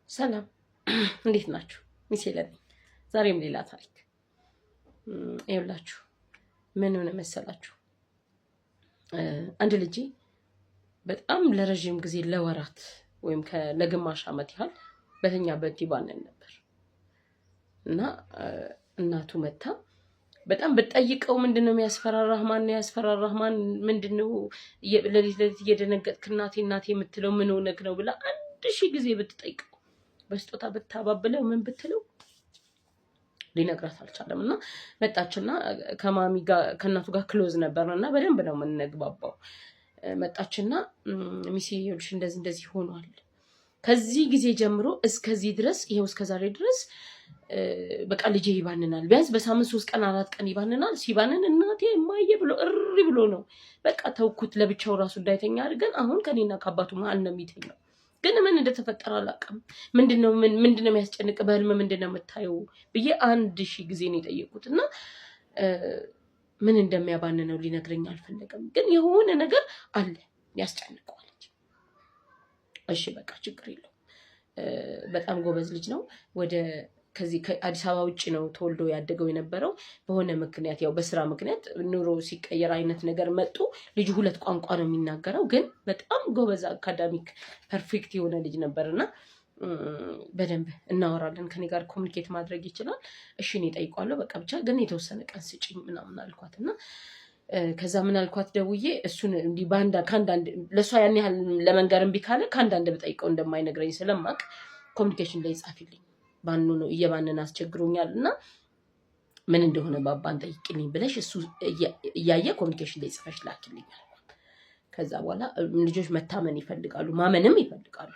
ሰላም እንዴት ናችሁ? ሚሴለ ነኝ። ዛሬም ሌላ ታሪክ ይኸውላችሁ። ምን ሆነ መሰላችሁ? አንድ ልጅ በጣም ለረጅም ጊዜ ለወራት ወይም ለግማሽ ዓመት ያህል በተኛበት ይባንን ነበር እና እናቱ መታ በጣም በጠይቀው ምንድነው የሚያስፈራራህ? ማን ያስፈራራህ? ማን ምንድነው ለሊት እየደነገጥክ እናቴ የምትለው ምን ሆነክ ነው ብላ 1000 ጊዜ ብትጠይቀው በስጦታ ብታባብለው ምን ብትለው ሊነግራት አልቻለም። እና መጣችና ከማሚ ጋር ከእናቱ ጋር ክሎዝ ነበርና በደንብ ነው የምንግባባው። መጣችና ሚሴ ይኸውልሽ እንደዚህ ሆኗል። ከዚህ ጊዜ ጀምሮ እስከዚህ ድረስ ይሄው እስከዛሬ ድረስ በቃ ልጄ ይባንናል። ቢያንስ በሳምንት 3 ቀን 4 ቀን ይባንናል። ሲባንን እናቴ ማየ ብሎ እሪ ብሎ ነው በቃ ተውኩት። ለብቻው ራሱ እንዳይተኛ አድርገን አሁን ከኔና ከአባቱ መሀል ነው የሚተኛው። ግን ምን እንደተፈጠረ አላውቅም። ምንድነው የሚያስጨንቅ? በህልም ምንድነው የምታየው ብዬ 1000 ጊዜ ነው የጠየቁት። እና ምን እንደሚያባንነው ሊነግረኝ አልፈለገም። ግን የሆነ ነገር አለ ያስጨንቀዋል። እሺ በቃ ችግር የለውም። በጣም ጎበዝ ልጅ ነው። ከዚህ ከአዲስ አበባ ውጭ ነው ተወልዶ ያደገው የነበረው። በሆነ ምክንያት ያው በስራ ምክንያት ኑሮ ሲቀየር አይነት ነገር መጡ። ልጁ 2 ቋንቋ ነው የሚናገረው። ግን በጣም ጎበዝ አካዳሚክ ፐርፌክት የሆነ ልጅ ነበርና በደንብ እናወራለን። ከኔ ጋር ኮሙኒኬት ማድረግ ይችላል። እሺ እኔ እጠይቀዋለሁ። በቃ ብቻ ግን የተወሰነ ቀን ስጪኝ ምናምን አልኳትና ከዛ ምን አልኳት ደውዬ እሱን እንዲ ከአንዳንድ ለሷ ያን ያህል ለመንገር እምቢ ካለ ከአንዳንድ ብጠይቀው እንደማይነግረኝ ስለማቅ ኮሙኒኬሽን ላይ ጻፊልኝ ባኑ ነው እየባነን አስቸግሮኛል እና ምን እንደሆነ ባባን ጠይቅልኝ ብለሽ እሱ እያየ ኮሙኒኬሽን ላይ ጽፈሽ ላኪልኝ አልኳት። ከዛ በኋላ ልጆች መታመን ይፈልጋሉ፣ ማመንም ይፈልጋሉ።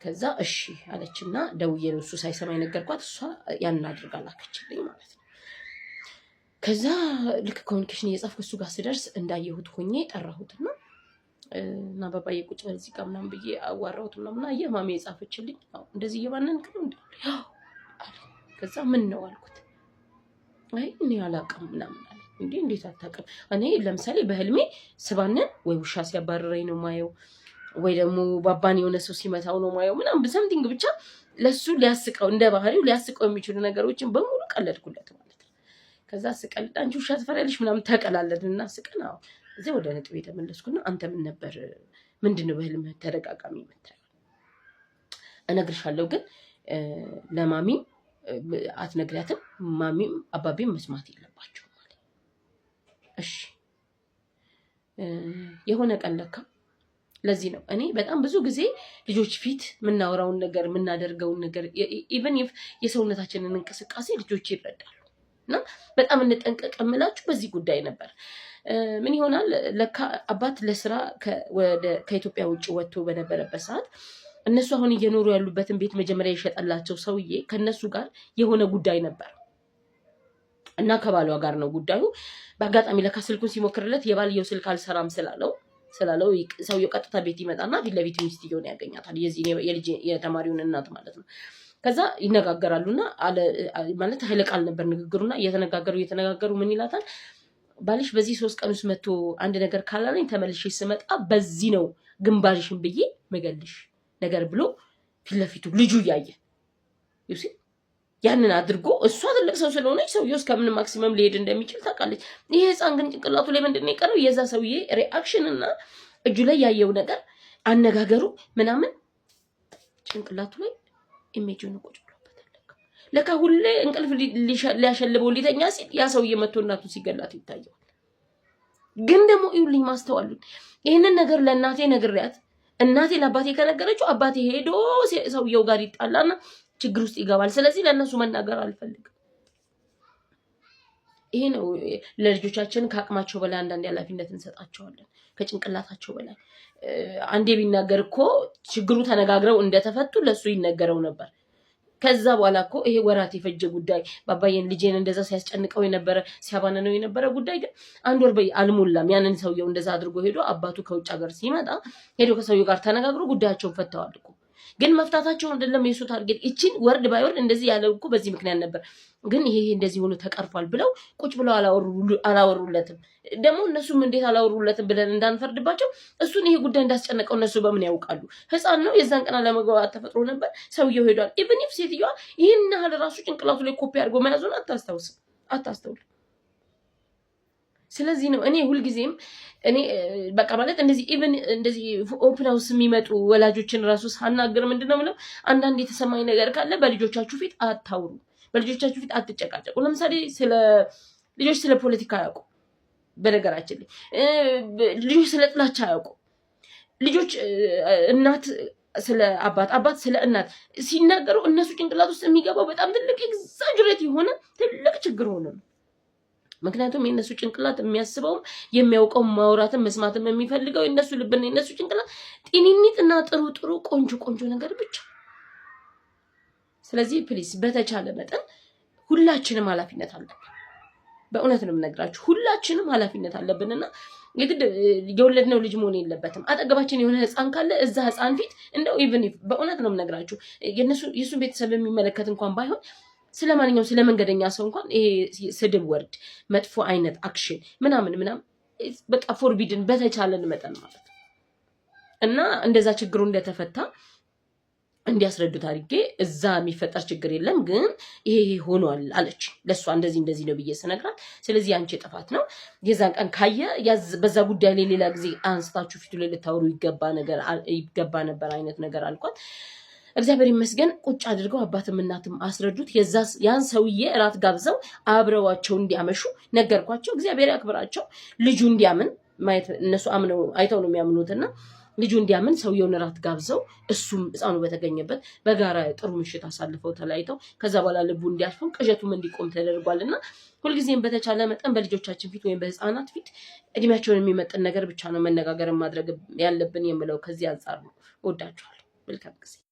ከዛ እሺ አለችና ደውዬ ነው እሱ ሳይሰማ ነገርኳት። እሷ ያን አድርጋ ላከችልኝ ማለት ነው። ከዛ ልክ ኮሙኒኬሽን እየጻፍኩ እሱ ጋር ስደርስ እንዳየሁት ሆኜ ጠራሁትና እና ባባዬ ቁጭ በል እዚህ ጋር ምናምን ብዬ አዋራሁት ምናምን። አየህ ማሚ የጻፈችልኝ እንደዚህ እየባነንክ ነው እንዴ? ከዛ ምን ነው አልኩት። አይ እኔ አላውቅም ምናምን አለ። እንዴት አታውቅም? እኔ ለምሳሌ በህልሜ ስባንን ወይ ውሻ ሲያባረረኝ ነው ማየው፣ ወይ ደግሞ ባባን የሆነ ሰው ሲመታው ነው ማየው ምናምን ሰምቲንግ ብቻ ለሱ ሊያስቀው እንደ ባህሪው ሊያስቀው የሚችሉ ነገሮችን በሙሉ ቀለድኩለት ማለት ነው። ከዛ ስቀልድ አንቺ ውሻ ትፈሪያለሽ ምናምን ተቀላለድንና ስቀን እዚህ ወደ ነጥብ የተመለስኩና አንተ ምን ነበር ምንድነው በህልም ተደጋጋሚ የምታየው? እነግርሻለሁ ግን ለማሚ አትነግሪያትም፣ ማሚም አባቢም መስማት የለባቸው ማለት። እሺ የሆነ ቀን ለካ ለዚህ ነው እኔ በጣም ብዙ ጊዜ ልጆች ፊት የምናወራውን ነገር የምናደርገውን ነገር ኢቨን የሰውነታችንን እንቅስቃሴ ልጆች ይረዳሉ። እና በጣም እንጠንቀቅ የምላችሁ በዚህ ጉዳይ ነበር። ምን ይሆናል ለካ አባት ለስራ ከኢትዮጵያ ውጭ ወጥቶ በነበረበት ሰዓት እነሱ አሁን እየኖሩ ያሉበትን ቤት መጀመሪያ የሸጠላቸው ሰውዬ ከነሱ ጋር የሆነ ጉዳይ ነበር እና ከባሏ ጋር ነው ጉዳዩ። በአጋጣሚ ለካ ስልኩን ሲሞክርለት የባልየው ስልክ አልሰራም ስላለው ሰውየው ቀጥታ ቤት ይመጣና ፊት ለፊት ሚስትየውን ያገኛታል። የዚህ የተማሪውን እናት ማለት ነው። ከዛ ይነጋገራሉና ማለት ኃይለ ቃል ነበር ንግግሩና እየተነጋገሩ ምን ይላታል? ባልሽ በዚህ 3 ቀን ውስጥ መጥቶ አንድ ነገር ካላለኝ ተመልሼ ስመጣ በዚህ ነው ግንባርሽን ብዬ መገልሽ ነገር ብሎ ፊት ለፊቱ ልጁ እያየ ይውሲ ያንን አድርጎ እሷ ትልቅ ሰው ስለሆነች ሰውየው እስከምን ማክሲመም ሊሄድ እንደሚችል ታውቃለች። ይሄ ህፃን ግን ጭንቅላቱ ላይ ምንድነው የቀረው? የዛ ሰውዬ ሪአክሽን እና እጁ ላይ ያየው ነገር አነጋገሩ ምናምን ጭንቅላቱ ላይ ኢሜጅን ቁጭ ብሎበታል። ለካ ሁሌ እንቅልፍ ሊያሸልበው ሊተኛ ሲል ያ ሰውዬ መጥቶ እናቱ ሲገላት ይታየዋል። ግን ደግሞ ይውልኝ ማስተዋሉን ይሄንን ነገር ለእናቴ ነግሬያት እናቴ ለአባቴ ከነገረችው አባቴ ሄዶ ሰውየው ጋር ይጣላና ችግር ውስጥ ይገባል። ስለዚህ ለእነሱ መናገር አልፈልግም። ይሄ ነው ለልጆቻችን ከአቅማቸው በላይ አንዳንድ ኃላፊነት እንሰጣቸዋለን፣ ከጭንቅላታቸው በላይ። አንዴ ቢናገር እኮ ችግሩ ተነጋግረው እንደተፈቱ ለሱ ይነገረው ነበር። ከዛ በኋላ እኮ ይሄ ወራት የፈጀ ጉዳይ ባባዬን ልጄን እንደዛ ሲያስጨንቀው የነበረ ሲያባነነው የነበረ ጉዳይ ግን 1 ወር አልሞላም። ያንን ሰውየው እንደዛ አድርጎ ሄዶ አባቱ ከውጭ ሀገር ሲመጣ ሄዶ ከሰውየው ጋር ተነጋግሮ ጉዳያቸውን ፈተዋል እኮ። ግን መፍታታቸው አይደለም የሱ ታርጌት። እቺን ወርድ ባይወርድ እንደዚህ ያለው እኮ በዚህ ምክንያት ነበር፣ ግን ይሄ እንደዚህ ሆኖ ተቀርፏል ብለው ቁጭ ብለው አላወሩለትም። ደግሞ እነሱም እንዴት አላወሩለትም ብለን እንዳንፈርድባቸው እሱን ይሄ ጉዳይ እንዳስጨነቀው እነሱ በምን ያውቃሉ? ህፃን ነው። የዛን ቀን ለመግባባት ተፈጥሮ ነበር። ሰውየው ሄዷል። ኢቭን ኢፍ ሴትዮዋ ይህን ያህል ራሱ ጭንቅላቱ ላይ ኮፒ አድርጎ መያዙን አታስተውል። ስለዚህ ነው እኔ ሁልጊዜም እኔ በቃ ማለት እንደዚህ ኢቭን እንደዚህ ኦፕን ሃውስ የሚመጡ ወላጆችን ራሱ ሳናገር ምንድነው የምለው፣ አንዳንድ የተሰማኝ ነገር ካለ በልጆቻችሁ ፊት አታውሩ፣ በልጆቻችሁ ፊት አትጨቃጨቁ። ለምሳሌ ልጆች ስለ ፖለቲካ አያውቁ። በነገራችን ላይ ልጆች ስለ ጥላቻ አያውቁ። ልጆች እናት ስለ አባት ስለ እናት ሲናገሩ እነሱ ጭንቅላት ውስጥ የሚገባው በጣም ትልቅ ኤግዛጀሬት የሆነ ትልቅ ችግር ሆነ ነው። ምክንያቱም የነሱ ጭንቅላት የሚያስበውም የሚያውቀው ማውራትን መስማትም የሚፈልገው የነሱ ልብና የነሱ ጭንቅላት ጤንኒትና ጥሩ ቆንጆ ነገር ብቻ። ስለዚህ ፕሊስ በተቻለ መጠን ሁላችንም ኃላፊነት አለብን። በእውነት ነው የምነግራችሁ፣ ሁላችንም ኃላፊነት አለብንና የግድ የወለድነው ልጅ መሆን የለበትም። አጠገባችን የሆነ ህፃን ካለ እዛ ህፃን ፊት እንደው ኢቭን በእውነት ነው የምነግራችሁ የእሱን ቤተሰብ የሚመለከት እንኳን ባይሆን ስለማንኛውም ስለመንገደኛ ሰው እንኳን ይሄ ስድብ ወርድ መጥፎ አይነት አክሽን ምናምን በቃ ፎርቢድን በተቻለን መጠን ማለት ነው። እና እንደዛ ችግሩ እንደተፈታ እንዲያስረዱት አድርጌ እዛ የሚፈጠር ችግር የለም ግን ይሄ ሆኗል አለች። ለሷ እንደዚህ ነው ብዬ ስነግራት፣ ስለዚህ አንቺ ጥፋት ነው የዛን ቀን ካየ በዛ ጉዳይ ላይ ሌላ ጊዜ አንስታችሁ ፊቱ ላይ ልታወሩ ይገባ ነበር አይነት ነገር አልኳት። እግዚአብሔር ይመስገን ቁጭ አድርገው አባትም እናትም አስረዱት። ያን ሰውዬ እራት ጋብዘው አብረዋቸው እንዲያመሹ ነገርኳቸው። እግዚአብሔር ያክብራቸው። ልጁ እንዲያምን ማየት እነሱ አይተው ነው የሚያምኑትና ልጁ እንዲያምን ሰውየውን እራት ጋብዘው እሱም ህፃኑ በተገኘበት በጋራ ጥሩ ምሽት አሳልፈው ተለያይተው ከዛ በኋላ ልቡ እንዲያልፈው ቅዠቱም እንዲቆም ተደርጓልና ሁልጊዜም በተቻለ መጠን በልጆቻችን ፊት ወይም በህፃናት ፊት እድሜያቸውን የሚመጥን ነገር ብቻ ነው መነጋገር ማድረግ ያለብን የምለው ከዚህ አንጻር ነው። ወዳችኋለሁ። መልካም ጊዜ